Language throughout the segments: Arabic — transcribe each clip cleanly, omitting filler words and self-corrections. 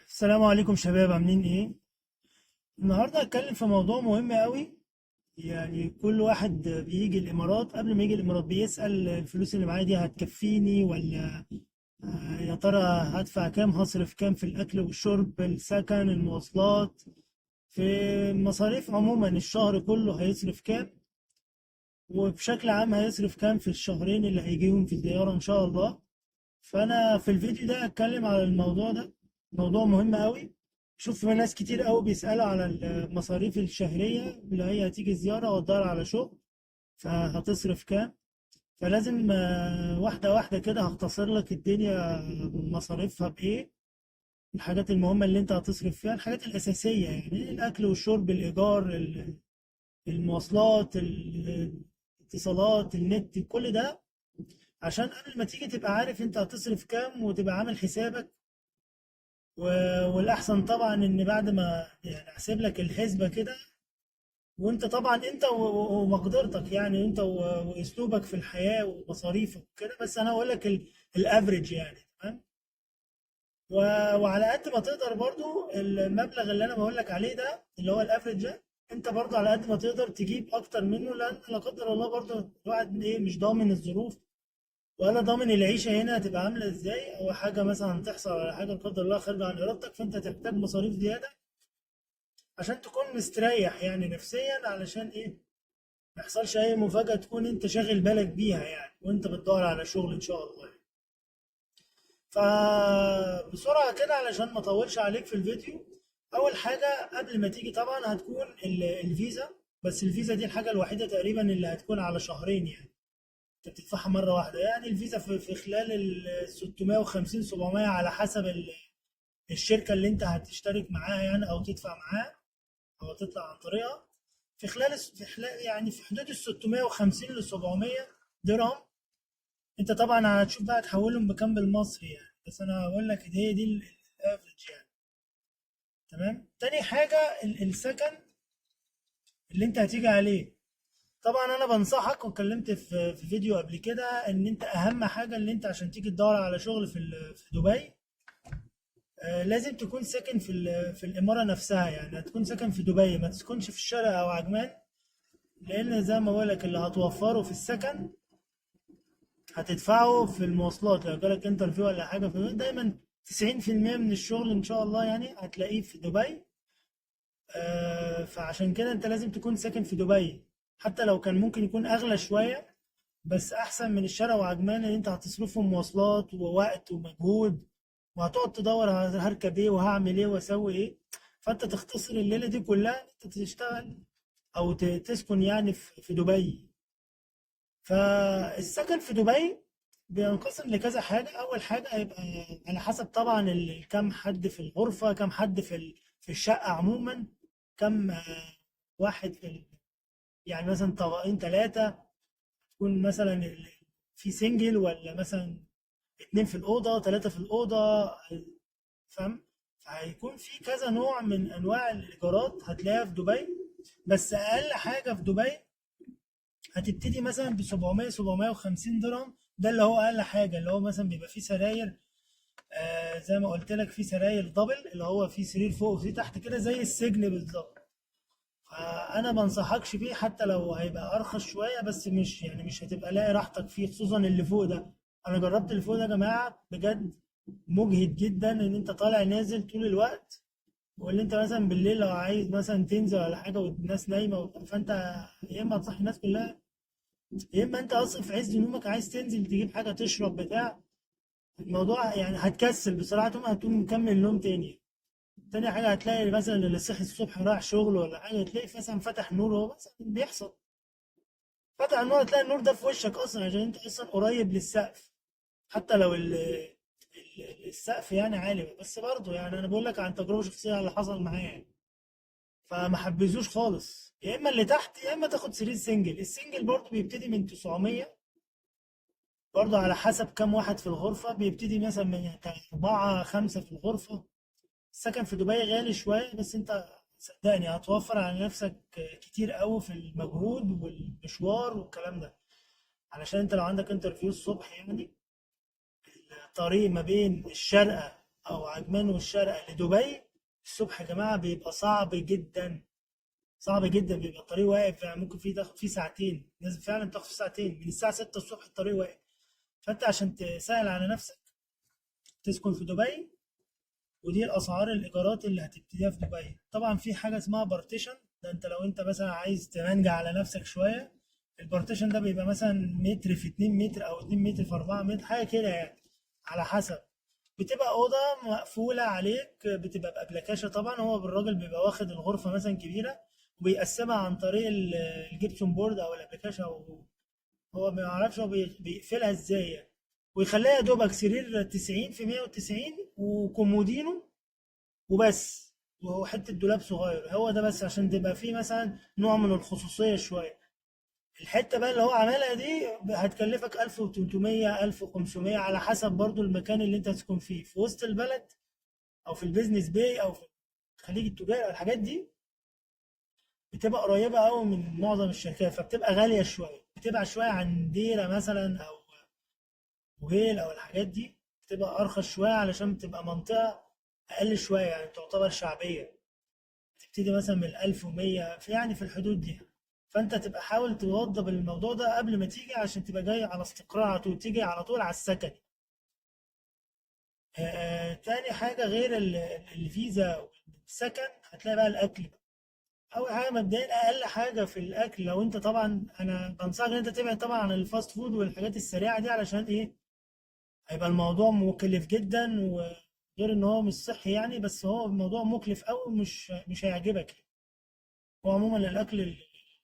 السلام عليكم شباب، عاملين ايه؟ النهارده هتكلم في موضوع مهم قوي. يعني كل واحد بيجي الامارات، قبل ما يجي الامارات بيسأل الفلوس اللي معايا دي هتكفيني ولا يا ترى هدفع كام، هصرف كام في الاكل والشرب، السكن، المواصلات، في المصاريف عموما الشهر كله هيصرف كام، وبشكل عام هيصرف كام في الشهرين اللي هيجيهم في الزيارة ان شاء الله. فانا في الفيديو ده هتكلم على الموضوع ده، موضوع مهم قوي. شوف ناس كتير قوي بيسألوا على المصاريف الشهرية اللي هي هتيجي زيارة وتدور على شغل، فهتصرف كام. فلازم واحدة واحدة كده هختصر لك الدنيا مصاريفها بإيه، الحاجات المهمة اللي انت هتصرف فيها، الحاجات الأساسية يعني الأكل والشرب، الإيجار، المواصلات، الاتصالات، النت، كل ده، عشان قبل ما تيجي تبقى عارف انت هتصرف كام وتبقى عامل حسابك. والأحسن طبعا إن بعد ما يعني أحسب لك الحسبة كده، وأنت طبعا أنت ومقدرتك، يعني أنت وأسلوبك في الحياة ومصاريفك وكده، بس أنا هقول لك الأفريج يعني. تمام. وعلى قد ما تقدر برضو المبلغ اللي أنا بقول لك عليه ده اللي هو الأفريج ده، أنت برضو على قد ما تقدر تجيب أكتر منه، لأن لا قدر الله برضو الواحد إيه مش ضامن الظروف، ولا ضامن العيشة هنا هتبقى عاملة ازاي، او حاجة مثلا تحصل على حاجة لا قدر الله خارجة عن ارادتك، فانت تحتاج مصاريف زيادة عشان تكون مستريح يعني نفسيا، علشان ايه ما يحصلش اي مفاجأة تكون انت شاغل بالك بيها يعني وانت بتدور على شغل ان شاء الله يعني. فبسرعة كده علشان ما اطولش عليك في الفيديو، اول حاجة قبل ما تيجي طبعا هتكون الفيزا. بس الفيزا دي الحاجة الوحيدة تقريبا اللي هتكون على شهرين يعني، انت بتدفعها مرة واحدة. يعني الفيزا في خلال ال 650 700 على حسب الشركة اللي انت هتشترك معاها يعني، او تدفع معاها او تطلع عن طريقها. في خلال يعني في حدود ال 650 ل 700 درهم. انت طبعا هتشوف بقى تحولهم بكام بالمصري يعني، بس انا هقول لك هي دي الافريج يعني. تمام. تاني حاجة السكن اللي انت هتيجي عليه. طبعا انا بنصحك، واتكلمت في فيديو قبل كده، ان انت اهم حاجة اللي انت عشان تيجي تدور على شغل في دبي، لازم تكون ساكن في الإمارة نفسها. يعني هتكون ساكن في دبي، ما تسكنش في الشارع أو عجمان، لأن زي ما بقولك اللي هتوفره في السكن هتدفعه في المواصلات. لو جالك انترفيو ولا حاجة في دايما 90% من الشغل إن شاء الله يعني هتلاقيه في دبي. فعشان كده أنت لازم تكون ساكن في دبي، حتى لو كان ممكن يكون أغلى شوية، بس أحسن من الشارع وعجمان اللي أنت هتصرفه مواصلات ووقت ومجهود، وهتقعد تدور هركب ايه وهعمل ايه واسوي ايه. فانت تختصر الليله دي كلها إن انت تشتغل او تسكن يعني في دبي. فالسكن في دبي بينقسم لكذا حاجه. اول حاجه هيبقى على حسب طبعا كم حد في الغرفه، كم حد في الشقه عموما، كم واحد يعني مثلا طبقين ثلاثه، تكون مثلا في سنجل، ولا مثلا اتنين في الأوضة، تلاتة في الأوضة، فاهم. فهيكون في كذا نوع من انواع الايجارات هتلاقيها في دبي. بس اقل حاجه في دبي هتبتدي مثلا ب 700 750 درهم، ده اللي هو اقل حاجه، اللي هو مثلا بيبقى فيه سراير، زي ما قلت لك في سراير دبل، اللي هو في سرير فوق وفي تحت كده زي السجن بالظبط. فانا ما انصحكش بيه حتى لو هيبقى ارخص شويه، بس مش يعني مش هتبقى لاقي راحتك فيه، خصوصا اللي فوق ده. انا جربت اللي فوق ده يا جماعه بجد، مجهد جدا ان انت طالع نازل طول الوقت. واللي انت مثلا بالليل لو عايز مثلا تنزل ولا حاجه والناس نايمه فانت يا اما هتصحي الناس كلها، يا اما انت اصلا في عز نومك عايز تنزل تجيب حاجه تشرب بتاع. الموضوع يعني هتكسل بصراحه، هتقوم مكمل نوم تاني. تاني حاجه هتلاقي مثلا اللي صحي الصبح رايح شغل ولا حاجه، تلاقي مثلا فتح نور، هو مثلا بيحصل فتح النور، تلاقي النور ده في وشك اصلا عشان انت اصلا قريب للسقف. حتى لو السقف يعني عالي، بس برضه يعني انا بقول لك عن تجربه شخصيه على اللي حصل معايا يعني. فما حبذوش خالص. يا اما اللي تحت يا اما تاخد سرير سنجل. السنجل برضه بيبتدي من 900، برضه على حسب كام واحد في الغرفة، بيبتدي مثلا من 4 5 في الغرفة. السكن في دبي غالي شوية، بس انت صدقني هتوفر على نفسك كتير قوي في المجهود والمشوار والكلام ده. علشان انت لو عندك انترفيو الصبح يعني، الطريق ما بين الشارقة او عجمان والشارقة لدبي الصبح يا جماعة بيبقى صعب جدا، صعب جدا. بيبقى الطريق واقف، يعني ممكن تاخد فيه ساعتين، لازم فعلا تاخد فيه ساعتين، من الساعة 6 الصبح الطريق واقف. فانت عشان تسهل على نفسك تسكن في دبي، ودي الاسعار الايجارات اللي هتبتديها في دبي. طبعا في حاجه اسمها بارتيشن، ده انت لو انت مثلا عايز تمنجع على نفسك شويه، البارتيشن ده بيبقى مثلا متر في 2 متر او 2 متر في 4 متر، حاجه كده يعني، على حسب. بتبقى اوضه مقفوله عليك، بتبقى بابلكاشه طبعا. هو بالراجل بيبقى واخد الغرفه مثلا كبيره، وبيقسمها عن طريق الجبسون بورد او الابلكاشه، او هو ما يعرفش هو بيقفلها ازاي يعني. ويخليها يا دوبك سرير 90 في 190 وكومودينو وبس، وهو حتة دولاب صغير، هو ده بس عشان تبقى فيه مثلا نوع من الخصوصية شوية. الحتة بقى اللي هو عملها دي هتكلفك 1300 1500 على حسب برضو المكان اللي انت هتسكن فيه، في وسط البلد او في البيزنس باي او في الخليج التجاري او الحاجات دي. بتبقى قريبة قوي من معظم الشركات، فبتبقى غالية شوية، بتبقى شوية عن ديرة مثلا او وهيل او الحاجات دي. بتبقى ارخص شوية علشان بتبقى منطقة اقل شوية، يعني تعتبر شعبية. تبتدي مثلا من 1100 في يعني في الحدود دي. فانت تبقى حاول توضب الموضوع ده قبل ما تيجي، عشان تبقى جاي على استقرار على طول، تيجي على طول على السكن. تاني حاجة غير الفيزا والسكن، هتلاقي بقى الأكل. أول حاجة مبدئيا، أقل حاجة في الأكل، لو أنت طبعا أنا بنصحك إن أنت تبعد طبعا عن الفاست فود والحاجات السريعة دي، علشان إيه؟ هيبقى الموضوع مكلف جدا، وغير إن هو مش صحي يعني، بس هو الموضوع مكلف أوي، مش هيعجبك. هو عموما الاكل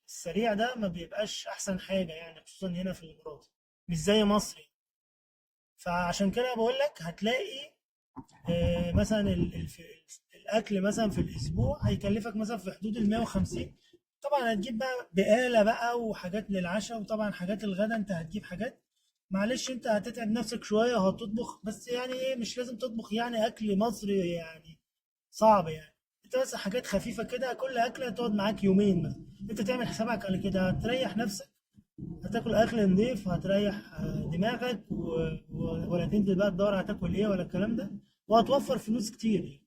السريع ده ما بيبقاش احسن حاجه يعني، خصوصا هنا في الامارات، مش زي مصر يعني. فعشان كده بقول لك هتلاقي مثلا الاكل مثلا في الاسبوع هيكلفك مثلا في حدود ال 150. طبعا هتجيب بقى بقاله بقى وحاجات للعشاء، وطبعا حاجات الغدا انت هتجيب حاجات. معلش انت هتتعب نفسك شويه وهتطبخ، بس يعني ايه، مش لازم تطبخ يعني اكل مصري يعني صعب يعني. انت بس حاجات خفيفه كده، كل اكله تقعد معاك يومين مثلا. انت تعمل حسابك على كده، هتريح نفسك، هتاكل اكل نضيف، هتريح دماغك ولا تنزل بقى تدور هتاكل ايه ولا الكلام ده، وهتوفر فلوس كتير.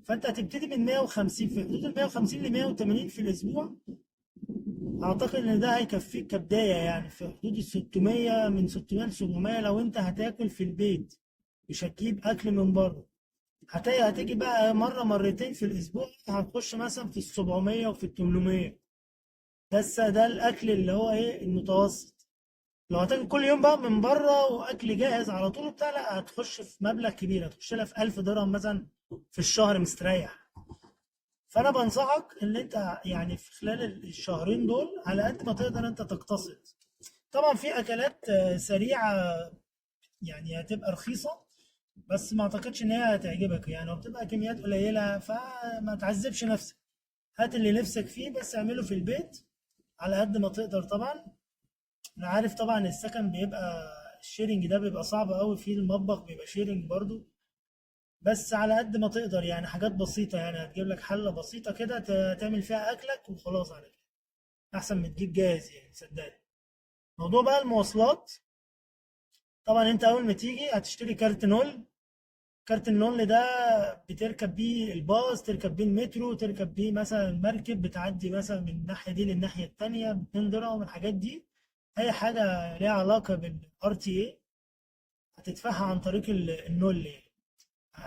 فانت هتبتدي من 150، في حدود ال 150 ل 180 في الاسبوع. اعتقد ان ده هيكفيك كبدايه، يعني في حدود ال 600، من 600 ل 700 لو انت هتاكل في البيت، مش هتجيب اكل من بره. هتيجي بقى مرة مرتين في الأسبوع، هتخش مثلا في ال700 وفي ال800. ده الأكل اللي هو إيه المتوسط. لو هتاكل كل يوم بقى من بره وأكل جاهز على طول بتاع، لا هتخش في مبلغ كبير، هتخش لها في 1000 درهم مثلا في الشهر مستريح. فأنا بنصحك إن أنت يعني في خلال الشهرين دول على قد ما تقدر أنت تقتصد. طبعا في أكلات سريعة يعني هتبقى رخيصة، بس ما اعتقدش ان هي هتعجبك يعني، وبتبقى كميات قليلة، فما تعذبش نفسك. هات اللي نفسك فيه بس اعمله في البيت على قد ما تقدر طبعا. انا عارف طبعا السكن بيبقى الشيرنج ده بيبقى صعب قوي، فيه المطبخ بيبقى شيرنج برضو. بس على قد ما تقدر يعني، حاجات بسيطة يعني، هتجيب لك حلة بسيطة كده تعمل فيها اكلك وخلاص على كده، احسن من تجيب جاهز يعني صدقني. موضوع بقى المواصلات، طبعا انت اول ما تيجي هتشتري كارت نول. كارت النول ده بتركب بيه الباص، تركب بيه المترو، تركب بيه مثلا المركب، بتعدي مثلا من الناحية دي للناحية التانية ب2 درهم. الحاجات دي أي حاجة ليها علاقة بالار تي اي هتدفعها عن طريق النول يعني.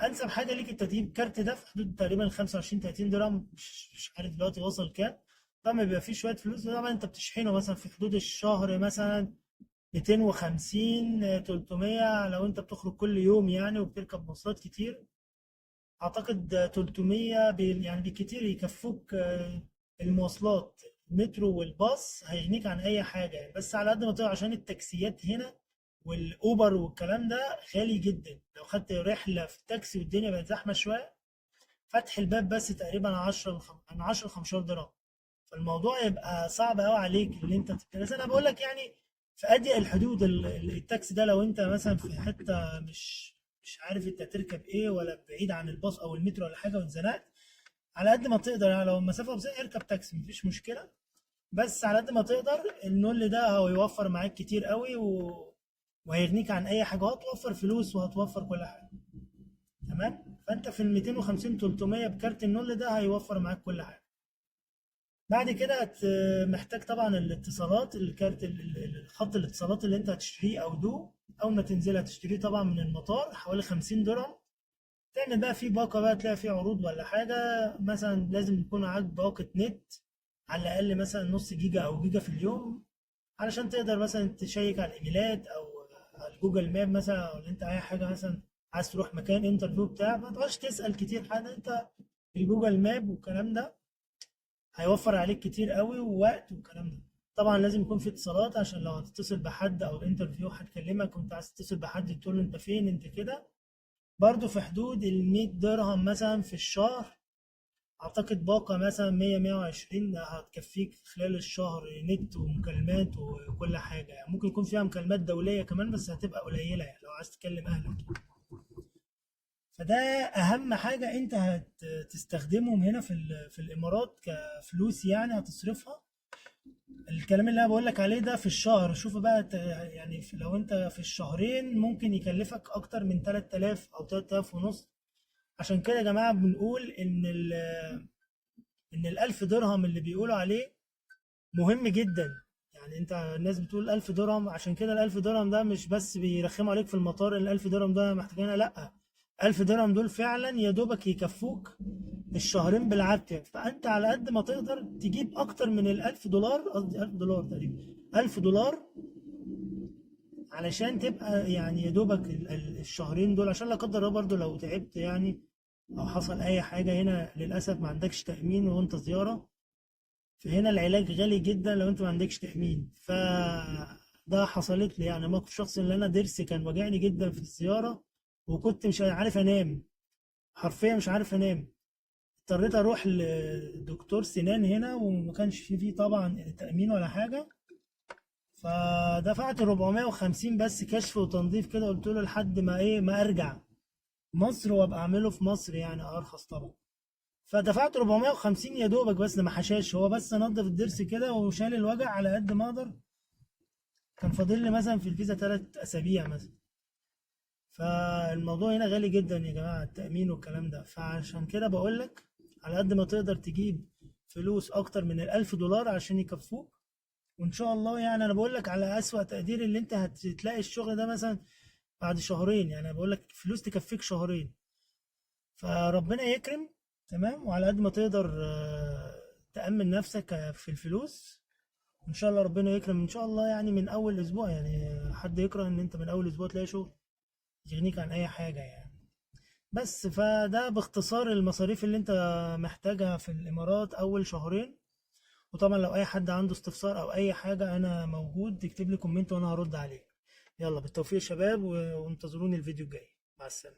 أنسب حاجة ليك أنت تجيب الكارت ده في حدود تقريبا 25 30 درهم، مش عارف دلوقتي وصل كام. طبعا بيبقى فيه شوية فلوس، طبعا أنت بتشحنه مثلا في حدود الشهر مثلا 250 300، لو أنت بتخرج كل يوم يعني وبتركب مواصلات كتير. اعتقد 300 يعني بالكتير يكفوك المواصلات. المترو والباص هيغنيك عن اي حاجه يعني، بس على قد ما تقدر، عشان التاكسيات هنا والاوبر والكلام ده غالي جدا. لو خدت رحله في تاكسي والدنيا بقت زحمه شويه، فتح الباب بس تقريبا 10 15 درهم. فالموضوع يبقى صعب قوي عليك اللي انت بس انا بقول لك يعني، في اضيق الحدود التاكسي ده، لو انت مثلا في حته مش عارف انت تركب ايه، ولا بعيد عن الباص او المترو ولا حاجه واتزنقت، على قد ما تقدر يعني، لو المسافه بسيطه اركب تاكسي مفيش مشكله. بس على قد ما تقدر النول ده هو يوفر معاك كتير قوي وهيغنيك عن اي حاجه، وهتوفر فلوس وهتوفر كل حاجه. تمام. فانت في ال 250 300 بكارت النول ده هيوفر معاك كل حاجه. بعد كده محتاج طبعا الاتصالات، الكارت خط الاتصالات اللي انت هتشتريه او دو. اول ما تنزل هتشتريه طبعا من المطار حوالي 50 درهم. تعمل بقى فيه باقة، بقى تلاقي فيه عروض ولا حاجة. مثلا لازم يكون معاك باقة نت على الأقل مثلا نص جيجا أو جيجا في اليوم، علشان تقدر مثلا تشيك على الإيميلات أو على الجوجل ماب مثلا، أو إن أنت أي حاجة مثلا عايز تروح مكان انترفيو بتاع، ما تقعدش تسأل كتير حاجة. أنت الجوجل ماب والكلام ده هيوفر عليك كتير قوي ووقت والكلام ده. طبعا لازم يكون في اتصالات، عشان لو هتتصل بحد او الانترفيو هتكلمك وانت عايز تتصل بحد تقول له انت فين انت كده. برضو في حدود ال 100 درهم مثلا في الشهر. اعتقد باقة مثلا 100 120 هتكفيك خلال الشهر نت ومكالمات وكل حاجة. يعني ممكن يكون فيها مكالمات دولية كمان بس هتبقى قليلة، يعني لو عايز تكلم اهلك. فده اهم حاجة انت هتستخدمهم هنا في الامارات كفلوس يعني هتصرفها. الكلام اللي انا بقول لك عليه ده في الشهر. شوف بقى يعني لو انت في الشهرين ممكن يكلفك اكتر من 3000 او 3000 ونص. عشان كده يا جماعة بنقول ان الالف درهم اللي بيقولوا عليه مهم جدا. يعني انت الناس بتقول 1000 درهم، عشان كده الالف درهم ده مش بس بيرخموا عليك في المطار الالف درهم ده محتاجينها، لا. 1000 درهم دول فعلا يا دوبك يكفوك الشهرين بالعافية. فانت على قد ما تقدر تجيب اكتر من ال1000 دولار، قصدي 1000 دولار تقريبا، 1000 دولار، علشان تبقى يعني يا دوبك الشهرين دول، عشان لا قدر الله برضو لو تعبت يعني او حصل اي حاجة هنا للاسف ما عندكش تأمين وانت زيارة. فهنا العلاج غالي جدا لو انت ما عندكش تأمين. ده حصلت لي يعني موقف شخصي، ان انا ضرسي كان وجعني جدا في الزيارة، وكنت مش عارف انام، حرفيا مش عارف انام. اضطريت اروح لدكتور سنان هنا، وما كانش فيه طبعا تأمين ولا حاجة. فدفعت 450 بس كشف وتنظيف كده، قلت له لحد ما ايه ما ارجع مصر وابقى اعمله في مصر، يعني ارخص طبعا. فدفعت 450 يا دوبك، بس ما حشاش، هو بس نظف الضرس كده وشال الوجع على قد ما اقدر. كان فاضل لي مثلا في الفيزا 3 اسابيع مثلا. فالموضوع هنا غالي جدا يا جماعه، التامين والكلام ده. فعشان كده بقول لك على قد ما تقدر تجيب فلوس اكتر من ال1000 دولار عشان يكفوك. وان شاء الله يعني انا بقول لك على اسوأ تقدير اللي انت هتلاقي الشغل ده مثلا بعد شهرين. يعني انا بقول لك فلوس تكفيك شهرين. فربنا يكرم. تمام. وعلى قد ما تقدر تأمن نفسك في الفلوس. ان شاء الله ربنا يكرم ان شاء الله، يعني من اول اسبوع. يعني حد يكره ان انت من اول اسبوع تلاقي شغل يغنيك عن اي حاجة يعني. بس فده باختصار المصاريف اللي انت محتاجها في الامارات اول شهرين. وطبعا لو اي حد عنده استفسار او اي حاجة انا موجود، تكتب لي كومنت وانا هرد عليه. يلا بالتوفيق يا شباب، وانتظروني الفيديو الجاي. مع السلامة.